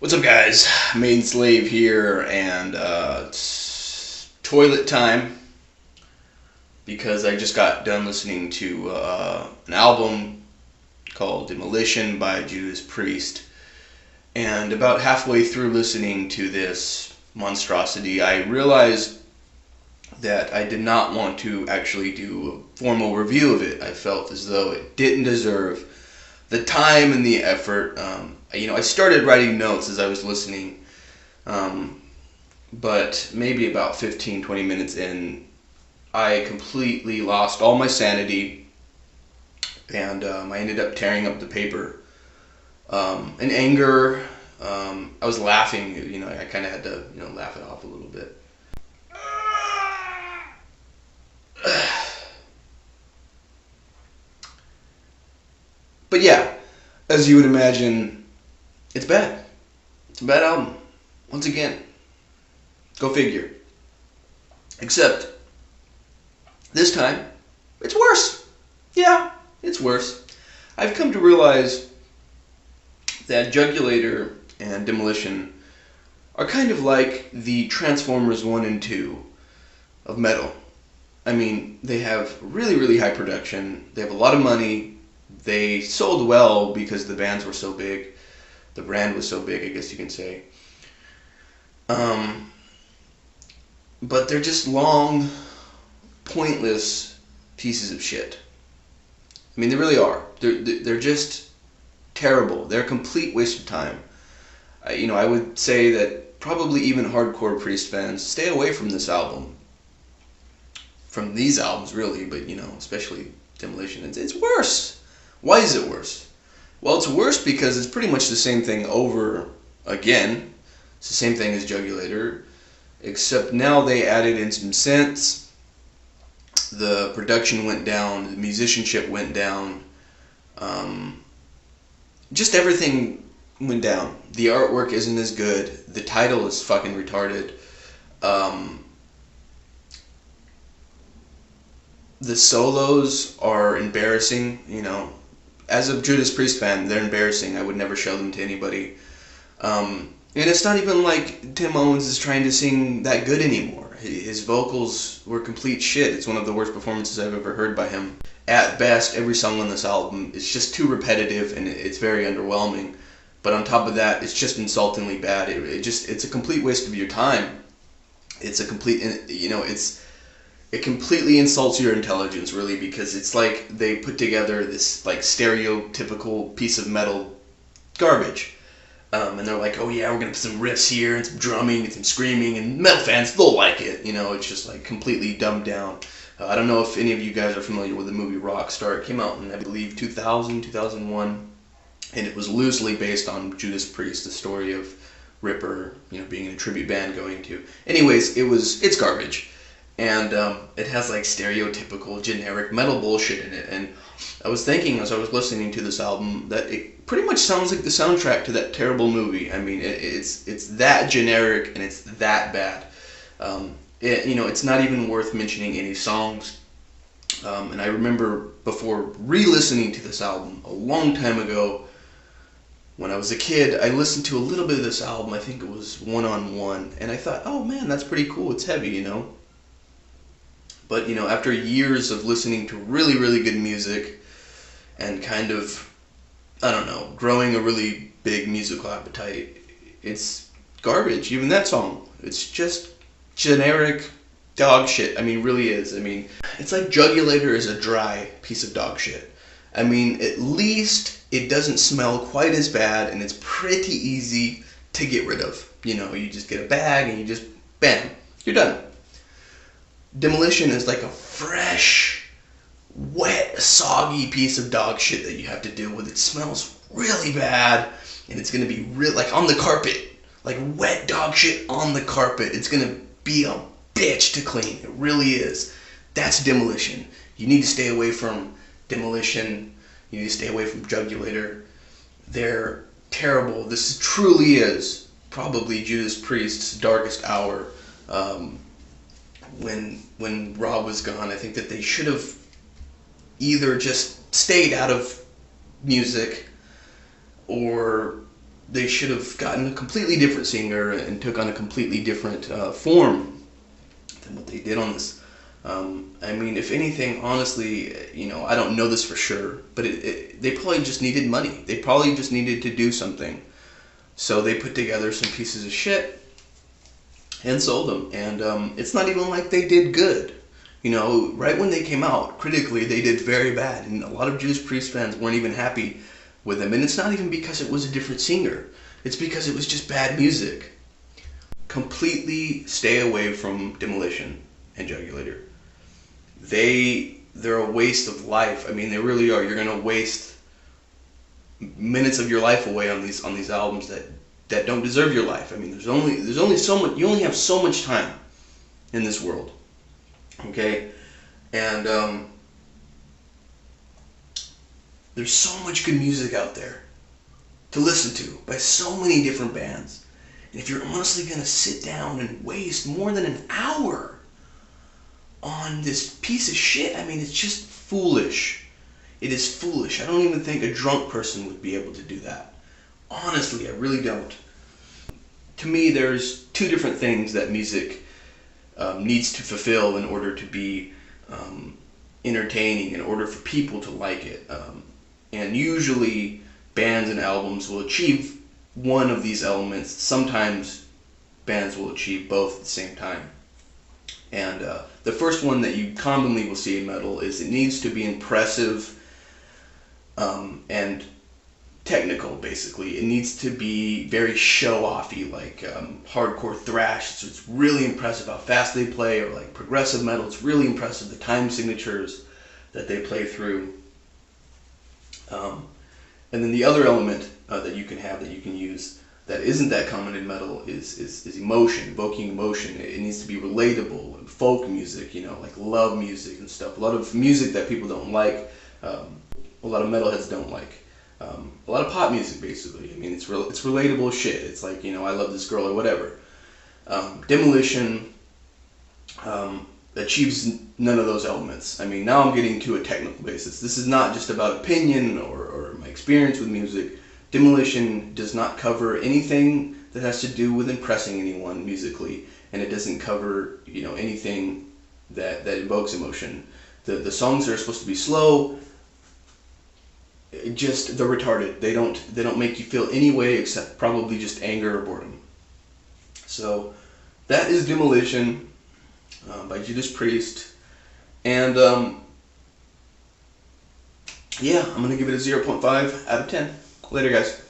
What's up, guys? Maidenslave here, and it's toilet time because I just got done listening to an album called Demolition by Judas Priest, and about halfway through listening to this monstrosity, I realized that I did not want to actually do a formal review of it. I felt as though it didn't deserve the time and the effort. I started writing notes as I was listening, but maybe about 15, 20 minutes in, I completely lost all my sanity, and I ended up tearing up the paper. In anger, I was laughing. I kind of had to, laugh it off a little bit. But yeah, as you would imagine, it's bad. It's a bad album. Once again, go figure. Except, this time, it's worse. Yeah, it's worse. I've come to realize that Jugulator and Demolition are kind of like the Transformers 1 and 2 of metal. I mean, they have really, really high production. They have a lot of money. They sold well because the bands were so big. The brand was so big, I guess you can say. But they're just long, pointless pieces of shit. I mean, they really are. They're just terrible. They're a complete waste of time. I would say that probably even hardcore Priest fans stay away from this album. From these albums, really, but especially Demolition. It's worse. Why is it worse? Well, it's worse because it's pretty much the same thing over again. It's the same thing as Jugulator, except now they added in some synths. The production went down. The musicianship went down. Just everything went down. The artwork isn't as good. The title is fucking retarded. The solos are embarrassing, As a Judas Priest fan, they're embarrassing. I would never show them to anybody. And it's not even like Tim Owens is trying to sing that good anymore. His vocals were complete shit. It's one of the worst performances I've ever heard by him. At best, every song on this album is just too repetitive and it's very underwhelming. But on top of that, it's just insultingly bad. It's a complete waste of your time. It's a complete, it completely insults your intelligence, really, because it's like they put together this like stereotypical piece of metal garbage. And they're like, oh yeah, we're going to put some riffs here and some drumming and some screaming, and metal fans, they'll like it. It's just like completely dumbed down. I don't know if any of you guys are familiar with the movie Rockstar. It came out in, I believe, 2000, 2001, and it was loosely based on Judas Priest, the story of Ripper, being in a tribute band going to. Anyways, it's garbage. And it has like stereotypical generic metal bullshit in it. And I was thinking as I was listening to this album that it pretty much sounds like the soundtrack to that terrible movie. I mean, it's that generic and it's that bad. It's not even worth mentioning any songs. And I remember before re-listening to this album a long time ago, when I was a kid, I listened to a little bit of this album. I think it was One on One, and I thought, oh man, that's pretty cool. It's heavy, But, after years of listening to really, really good music and kind of, I don't know, growing a really big musical appetite, it's garbage. Even that song. It's just generic dog shit. I mean, really is. I mean, it's like Jugulator is a dry piece of dog shit. I mean, at least it doesn't smell quite as bad and it's pretty easy to get rid of. You just get a bag and you just, bam, you're done. Demolition is like a fresh, wet, soggy piece of dog shit that you have to deal with. It smells really bad, and it's going to be real, like on the carpet, like wet dog shit on the carpet. It's going to be a bitch to clean. It really is. That's Demolition. You need to stay away from Demolition. You need to stay away from Jugulator. They're terrible. This truly is probably Judas Priest's darkest hour. When Rob was gone, I think that they should have either just stayed out of music or they should have gotten a completely different singer and took on a completely different form than what they did on this. I mean, if anything, honestly, I don't know this for sure, but they probably just needed money. They probably just needed to do something. So they put together some pieces of shit and sold them. And it's not even like they did good. Right when they came out, critically, they did very bad. And a lot of Judas Priest fans weren't even happy with them. And it's not even because it was a different singer. It's because it was just bad music. Completely stay away from Demolition and Jugulator. They're a waste of life. I mean, they really are. You're gonna waste minutes of your life away on these albums that don't deserve your life. I mean, there's only so much. You only have so much time in this world. Okay, and there's so much good music out there to listen to by so many different bands. And if you're honestly gonna sit down and waste more than an hour on this piece of shit, I mean, it's just foolish. It is foolish. I don't even think a drunk person would be able to do that. Honestly, I really don't. To me, there's two different things that music needs to fulfill in order to be entertaining, in order for people to like it. And usually, bands and albums will achieve one of these elements. Sometimes, bands will achieve both at the same time. And the first one that you commonly will see in metal is it needs to be impressive and technical, basically. It needs to be very show-offy, like hardcore thrash. So it's really impressive how fast they play, or like progressive metal. It's really impressive the time signatures that they play through. And then the other element that you can use that isn't that common in metal is emotion, evoking emotion. It needs to be relatable. Folk music, like love music and stuff. A lot of music that people don't like, a lot of metalheads don't like. A lot of pop music, basically. I mean, it's relatable shit. It's like, I love this girl or whatever. Demolition achieves none of those elements. I mean, now I'm getting to a technical basis. This is not just about opinion or my experience with music. Demolition does not cover anything that has to do with impressing anyone musically, and it doesn't cover anything that evokes emotion. The songs are supposed to be slow. They're retarded. They don't make you feel any way except probably just anger or boredom. So that is Demolition by Judas Priest, and yeah, I'm gonna give it a 0.5 out of 10. Later, guys.